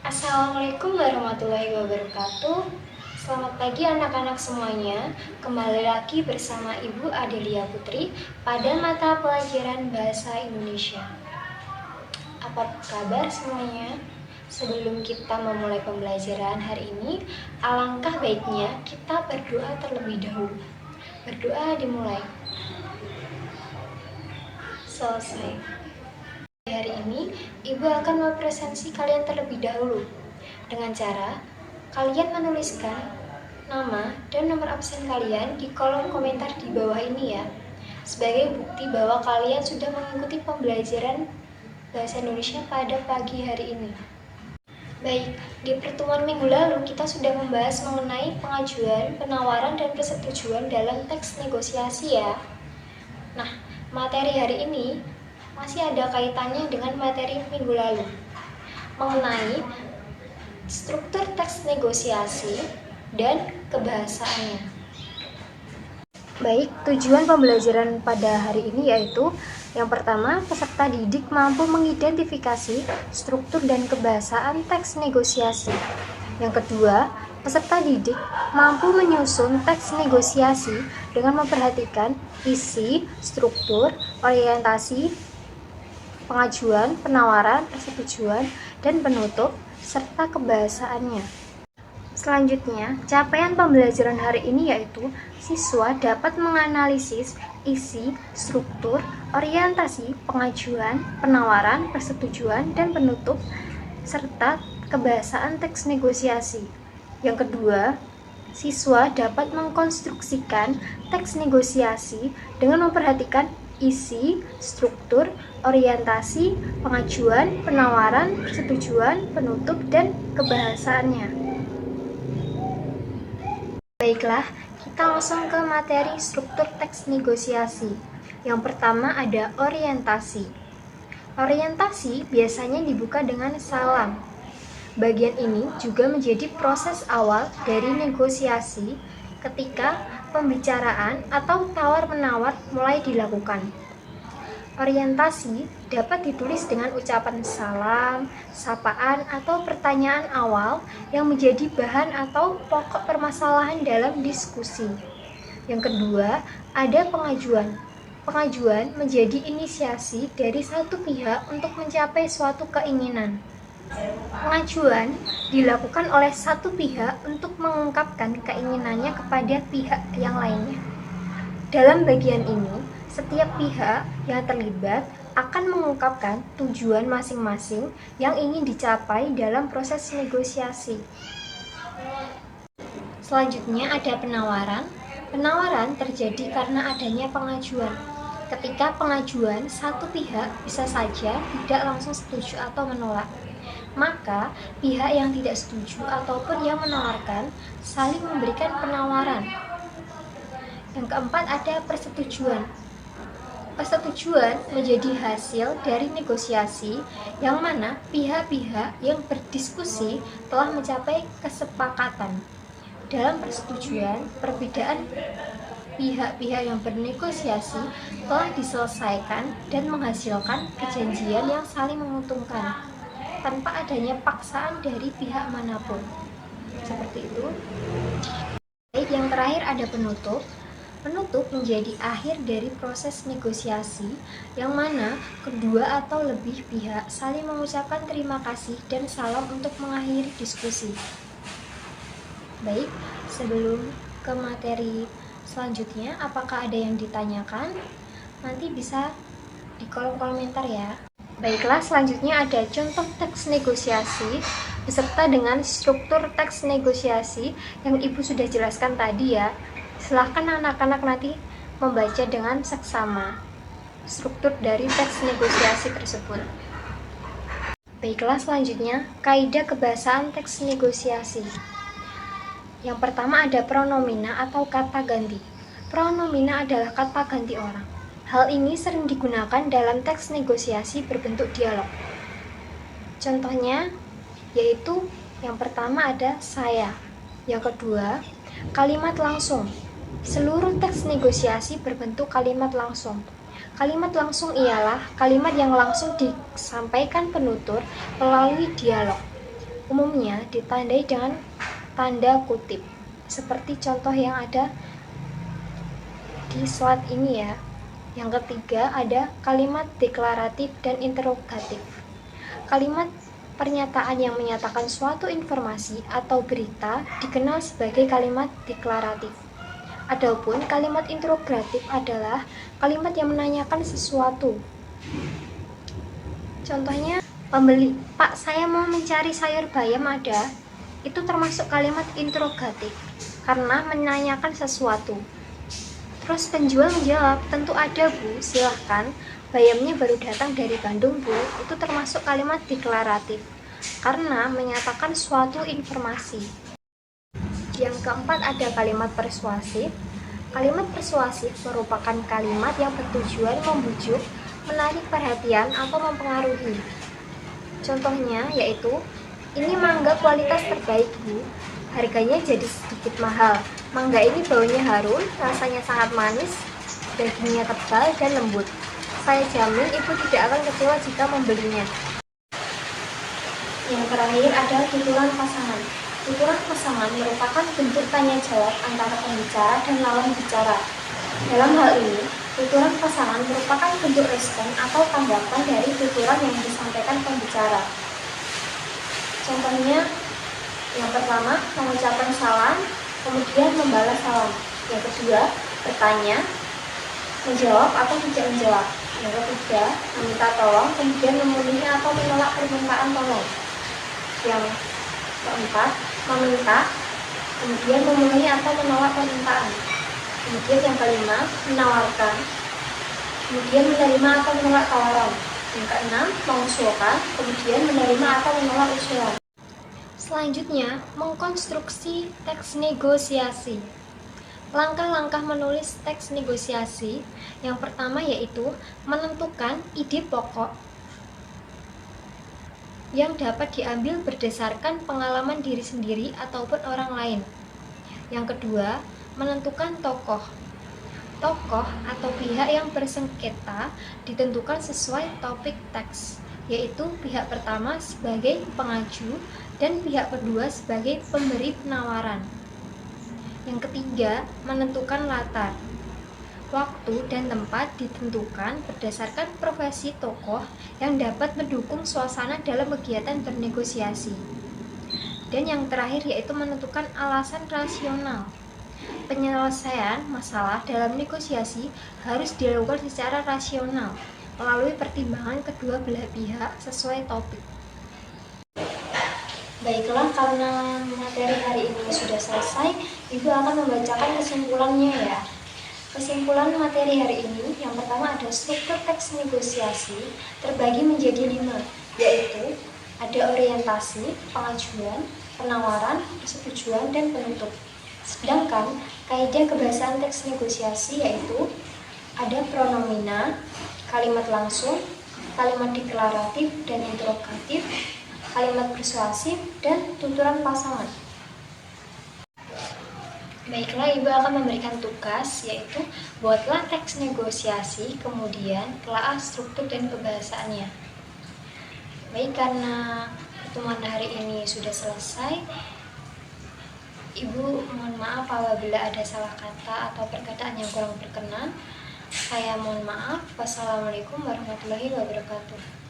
Assalamualaikum warahmatullahi wabarakatuh. Selamat pagi anak-anak semuanya. Kembali lagi bersama Ibu Adelia Putri pada mata pelajaran Bahasa Indonesia. Apa kabar semuanya? Sebelum kita memulai pembelajaran hari ini, alangkah baiknya kita berdoa terlebih dahulu. Berdoa dimulai. Selesai. Hari ini, Ibu akan mempresentasi kalian terlebih dahulu dengan cara kalian menuliskan nama dan nomor absen kalian di kolom komentar di bawah ini ya, sebagai bukti bahwa kalian sudah mengikuti pembelajaran Bahasa Indonesia pada pagi hari ini. Baik, di pertemuan minggu lalu kita sudah membahas mengenai pengajuan, penawaran, dan persetujuan dalam teks negosiasi ya. Nah, materi hari ini masih ada kaitannya dengan materi minggu lalu mengenai struktur teks negosiasi dan kebahasaannya. Baik, tujuan pembelajaran pada hari ini yaitu yang pertama, peserta didik mampu mengidentifikasi struktur dan kebahasaan teks negosiasi. Yang kedua, peserta didik mampu menyusun teks negosiasi dengan memperhatikan isi, struktur, orientasi, pengajuan, penawaran, persetujuan, dan penutup, serta kebahasaannya. Selanjutnya, capaian pembelajaran hari ini yaitu siswa dapat menganalisis isi, struktur, orientasi, pengajuan, penawaran, persetujuan, dan penutup, serta kebahasaan teks negosiasi. Yang kedua, siswa dapat mengkonstruksikan teks negosiasi dengan memperhatikan isi, struktur, orientasi, pengajuan, penawaran, persetujuan, penutup, dan kebahasaannya. Baiklah, kita langsung ke materi struktur teks negosiasi. Yang pertama ada orientasi. Orientasi biasanya dibuka dengan salam. Bagian ini juga menjadi proses awal dari negosiasi ketika pembicaraan atau tawar-menawar mulai dilakukan. Orientasi dapat ditulis dengan ucapan salam, sapaan, atau pertanyaan awal yang menjadi bahan atau pokok permasalahan dalam diskusi. Yang kedua, ada pengajuan. Pengajuan menjadi inisiasi dari satu pihak untuk mencapai suatu keinginan. Pengajuan dilakukan oleh satu pihak untuk mengungkapkan keinginannya kepada pihak yang lainnya. Dalam bagian ini, setiap pihak yang terlibat akan mengungkapkan tujuan masing-masing yang ingin dicapai dalam proses negosiasi. Selanjutnya ada penawaran. Penawaran terjadi karena adanya pengajuan. Ketika pengajuan, satu pihak bisa saja tidak langsung setuju atau menolak. Maka, pihak yang tidak setuju ataupun yang menawarkan saling memberikan penawaran. Yang keempat ada persetujuan. Persetujuan menjadi hasil dari negosiasi yang mana pihak-pihak yang berdiskusi telah mencapai kesepakatan. Dalam persetujuan, perbedaan pihak-pihak yang bernegosiasi telah diselesaikan dan menghasilkan perjanjian yang saling menguntungkan tanpa adanya paksaan dari pihak manapun. Seperti itu. Baik, yang terakhir ada penutup. Penutup menjadi akhir dari proses negosiasi yang mana kedua atau lebih pihak saling mengucapkan terima kasih dan salam untuk mengakhiri diskusi. Baik, sebelum ke materi selanjutnya, apakah ada yang ditanyakan? Nanti bisa di kolom komentar ya. Baiklah, selanjutnya ada contoh teks negosiasi beserta dengan struktur teks negosiasi yang Ibu sudah jelaskan tadi ya. Silahkan anak-anak nanti membaca dengan seksama struktur dari teks negosiasi tersebut. Baiklah, selanjutnya kaidah kebahasaan teks negosiasi. Yang pertama ada pronomina atau kata ganti. Pronomina adalah kata ganti orang. Hal ini sering digunakan dalam teks negosiasi berbentuk dialog. Contohnya yaitu yang pertama ada saya. Yang kedua, kalimat langsung. Seluruh teks negosiasi berbentuk kalimat langsung. Kalimat langsung ialah kalimat yang langsung disampaikan penutur melalui dialog. Umumnya ditandai dengan tanda kutip, seperti contoh yang ada di slide ini ya. Yang ketiga ada kalimat deklaratif dan interrogatif. Kalimat pernyataan yang menyatakan suatu informasi atau berita dikenal sebagai kalimat deklaratif. Adapun kalimat interrogatif adalah kalimat yang menanyakan sesuatu. Contohnya, pembeli, "Pak, saya mau mencari sayur bayam ada?" Itu termasuk kalimat interrogatif karena menanyakan sesuatu. Terus penjual menjawab, "Tentu ada, Bu, silahkan. Bayamnya baru datang dari Bandung, Bu." Itu termasuk kalimat deklaratif karena menyatakan suatu informasi. Yang keempat ada kalimat persuasif. Kalimat persuasif merupakan kalimat yang bertujuan membujuk, menarik perhatian, atau mempengaruhi. Contohnya yaitu, "Ini mangga kualitas terbaik, Bu. Harganya jadi sedikit mahal. Mangga ini baunya harum, rasanya sangat manis, dagingnya tebal dan lembut. Saya jamin Ibu tidak akan kecewa jika membelinya." Yang terakhir adalah tuturan pasangan. Tuturan pasangan merupakan bentuk tanya jawab antara pembicara dan lawan bicara. Dalam hal ini, tuturan pasangan merupakan bentuk respon atau tanggapan dari tuturan yang disampaikan pembicara. Contohnya, yang pertama, mengucapkan salam, kemudian membalas salam. Yang kedua, bertanya, menjawab atau tidak menjawab. Yang ketiga, meminta tolong, kemudian memenuhi atau menolak permintaan tolong. Yang keempat, meminta, kemudian memenuhi atau menolak permintaan. Kemudian yang kelima, menawarkan, kemudian menerima atau menolak tawaran. Yang keenam, mengusulkan, kemudian menerima atau menolak usulan. Selanjutnya, mengkonstruksi teks negosiasi. Langkah-langkah menulis teks negosiasi yang pertama yaitu menentukan ide pokok yang dapat diambil berdasarkan pengalaman diri sendiri ataupun orang lain. Yang kedua, menentukan tokoh. Tokoh atau pihak yang bersengketa ditentukan sesuai topik teks, yaitu pihak pertama sebagai pengaju dan pihak kedua sebagai pemberi penawaran. Yang ketiga, menentukan latar. Waktu dan tempat ditentukan berdasarkan profesi tokoh yang dapat mendukung suasana dalam kegiatan bernegosiasi. Dan yang terakhir yaitu menentukan alasan rasional. Penyelesaian masalah dalam negosiasi harus dilakukan secara rasional melalui pertimbangan kedua belah pihak sesuai topik. Baiklah, karena materi hari ini sudah selesai, Ibu akan membacakan kesimpulannya ya. Kesimpulan materi hari ini, yang pertama ada struktur teks negosiasi terbagi menjadi 5, yaitu ada orientasi, pengajuan, penawaran, persetujuan, dan penutup. Sedangkan kaidah kebahasaan teks negosiasi yaitu ada pronomina, kalimat langsung, kalimat deklaratif dan interrogatif, kalimat persuasif, dan tuturan pasangan. Baiklah, Ibu akan memberikan tugas yaitu buatlah teks negosiasi, kemudian telaah struktur dan kebahasaannya. Baik, karena pertemuan hari ini sudah selesai, Ibu mohon maaf apabila ada salah kata atau perkataan yang kurang berkenan. Saya mohon maaf. Wassalamualaikum warahmatullahi wabarakatuh.